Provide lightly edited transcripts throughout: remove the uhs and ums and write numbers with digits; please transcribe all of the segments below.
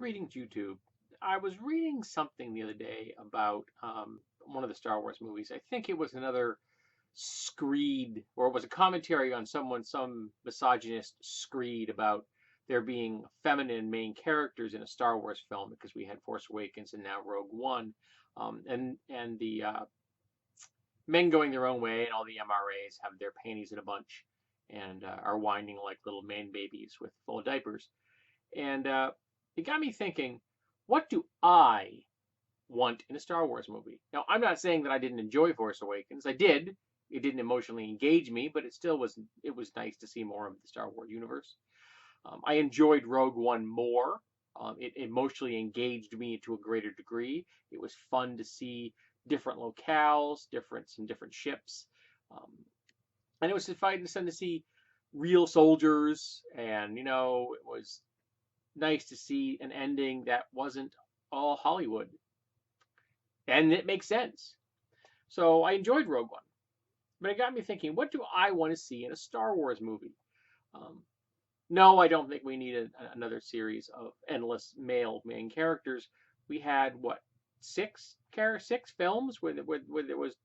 Greetings, YouTube. I was reading something the other day about one of the Star Wars movies. I think it was another screed, or it was a commentary on some misogynist screed about there being feminine main characters in a Star Wars film because we had Force Awakens and now Rogue One, and the men going their own way, and all the MRAs have their panties in a bunch and are whining like little man babies with full diapers. And it got me thinking, what do I want in a Star Wars movie? Now, I'm not saying that I didn't enjoy Force Awakens. I did. It didn't emotionally engage me, but it was nice to see more of the Star Wars universe. I enjoyed Rogue One more. It emotionally engaged me to a greater degree. It was fun to see different locales, some different ships, um, and it was fun to see real soldiers. And it was nice to see an ending that wasn't all Hollywood. And it makes sense. So I enjoyed Rogue One. But it got me thinking, what do I want to see in a Star Wars movie? Um, no, I don't think we need another series of endless male main characters. We had, what, six films where there was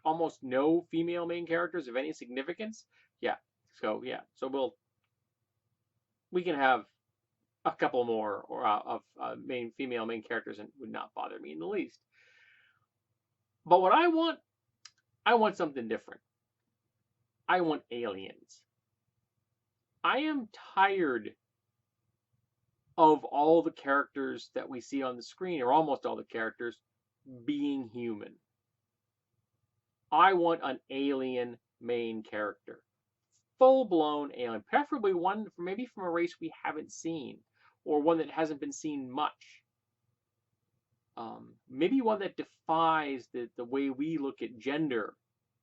almost no female main characters of any significance? Yeah. So we can have a couple more of main female main characters, and would not bother me in the least. But what I want something different. I want aliens. I am tired of all the characters that we see on the screen, or almost all the characters, being human. I want an alien main character. Full blown alien. Preferably one maybe from a race we haven't seen, or one that hasn't been seen much. Maybe one that defies the way we look at gender.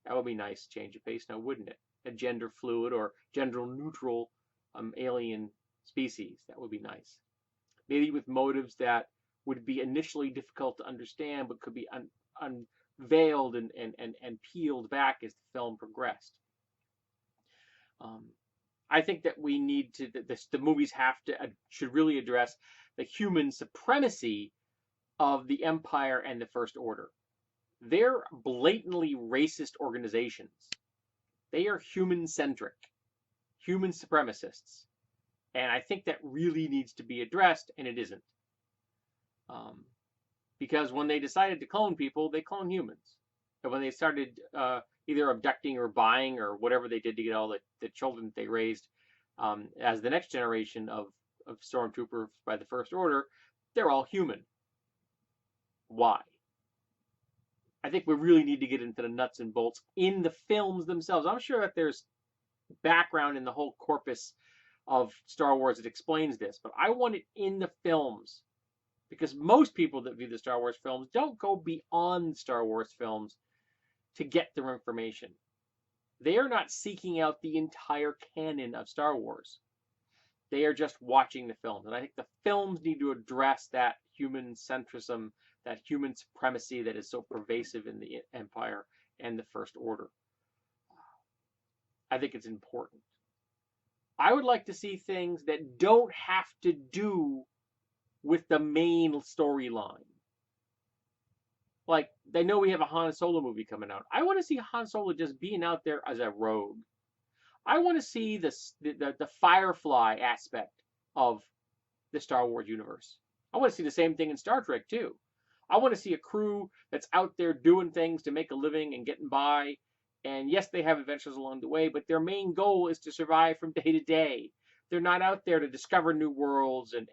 That would be nice change of pace now, wouldn't it? A gender fluid or gender neutral alien species. That would be nice. Maybe with motives that would be initially difficult to understand, but could be unveiled and peeled back as the film progressed. I think that we need to, the movies should really address the human supremacy of the Empire and the First Order. They're blatantly racist organizations. They are human-centric, human supremacists. And I think that really needs to be addressed, and it isn't. Because when they decided to clone people, they clone humans. And when they started either abducting or buying or whatever they did to get all the children that they raised as the next generation of stormtroopers by the First Order, they're all human. Why? I think we really need to get into the nuts and bolts in the films themselves. I'm sure that there's background in the whole corpus of Star Wars that explains this, but I want it in the films, because most people that view the Star Wars films don't go beyond Star Wars films to get their information. They are not seeking out the entire canon of Star Wars. They are just watching the films. And I think the films need to address that human centrism, that human supremacy that is so pervasive in the Empire and the First Order. I think it's important. I would like to see things that don't have to do with the main storyline. Like, I know we have a Han Solo movie coming out. I want to see Han Solo just being out there as a rogue. I want to see the Firefly aspect of the Star Wars universe. I want to see the same thing in Star Trek too. I want to see a crew that's out there doing things to make a living and getting by. And yes, they have adventures along the way, but their main goal is to survive from day to day. They're not out there to discover new worlds and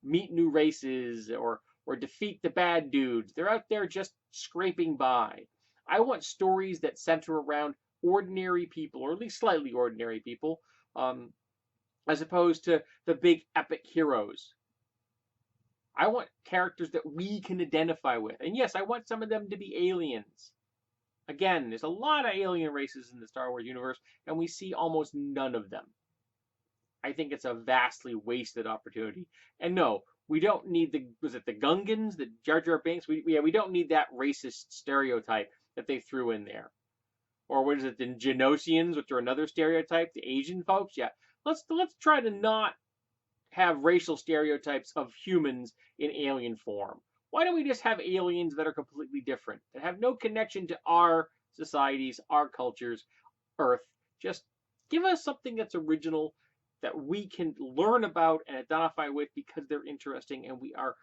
meet new races or defeat the bad dudes. They're out there just scraping by. I want stories that center around ordinary people, or at least slightly ordinary people, as opposed to the big epic heroes. I want characters that we can identify with. And yes, I want some of them to be aliens. Again, there's a lot of alien races in the Star Wars universe, and we see almost none of them. I think it's a vastly wasted opportunity. And no, we don't need the Gungans, the Jar Jar Binks? We don't need that racist stereotype that they threw in there. Or what is it, the Genosians, which are another stereotype, the Asian folks? Yeah, let's try to not have racial stereotypes of humans in alien form? Why don't we just have aliens that are completely different, that have no connection to our societies, our cultures, Earth? Just give us something that's original that we can learn about and identify with because they're interesting and we are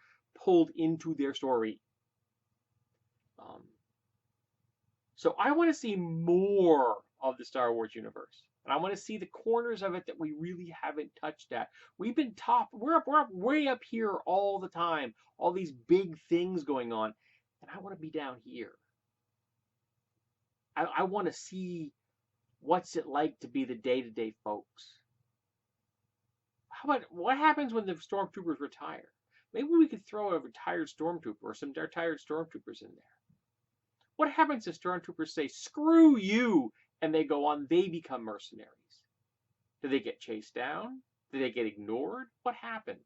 pulled into their story. Um, so I want to see more of the Star Wars universe. And I want to see the corners of it that we really haven't touched at. We've been we're up way up here all the time, all these big things going on. And I want to be down here. I want to see what's it like to be the day-to-day folks. How about what happens when the stormtroopers retire? Maybe we could throw a retired stormtrooper or some retired stormtroopers in there. What happens if stormtroopers say, screw you, and they go on, they become mercenaries? Do they get chased down? Do they get ignored? What happens?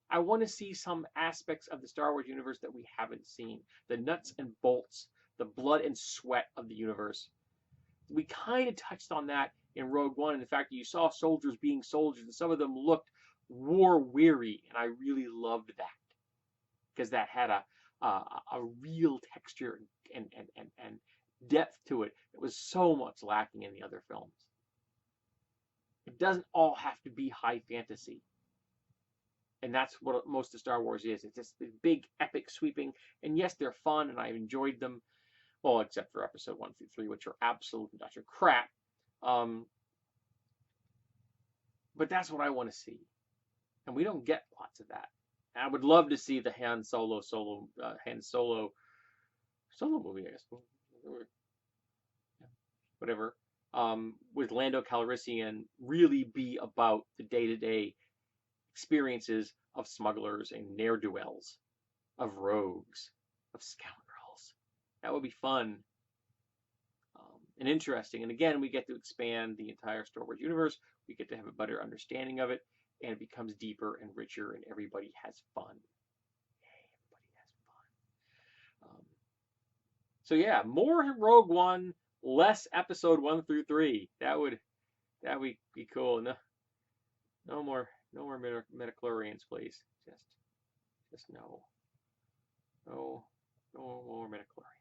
I want to see some aspects of the Star Wars universe that we haven't seen. The nuts and bolts, the blood and sweat of the universe. We kind of touched on that in Rogue One, and the fact that you saw soldiers being soldiers, and some of them looked war weary, and I really loved that because that had a real texture and depth to it. It was so much lacking in the other films. It doesn't all have to be high fantasy. And that's what most of Star Wars is. It's just big, epic, sweeping. And yes, they're fun, and I've enjoyed them. Well, except for episode 1 through 3, which are absolute and utter crap. But that's what I want to see. And we don't get lots of that. And I would love to see the Han Solo movie, I guess. Whatever. With Lando Calrissian really be about the day-to-day experiences of smugglers and ne'er-do-wells, of rogues, of scoundrels. That would be fun and interesting. And again, we get to expand the entire Star Wars universe. We get to have a better understanding of it, and it becomes deeper and richer, and everybody has fun. Everybody has fun. So yeah, more Rogue One, less Episode 1 through 3. That would be cool. No more midichlorians, please. Just no more midichlorians.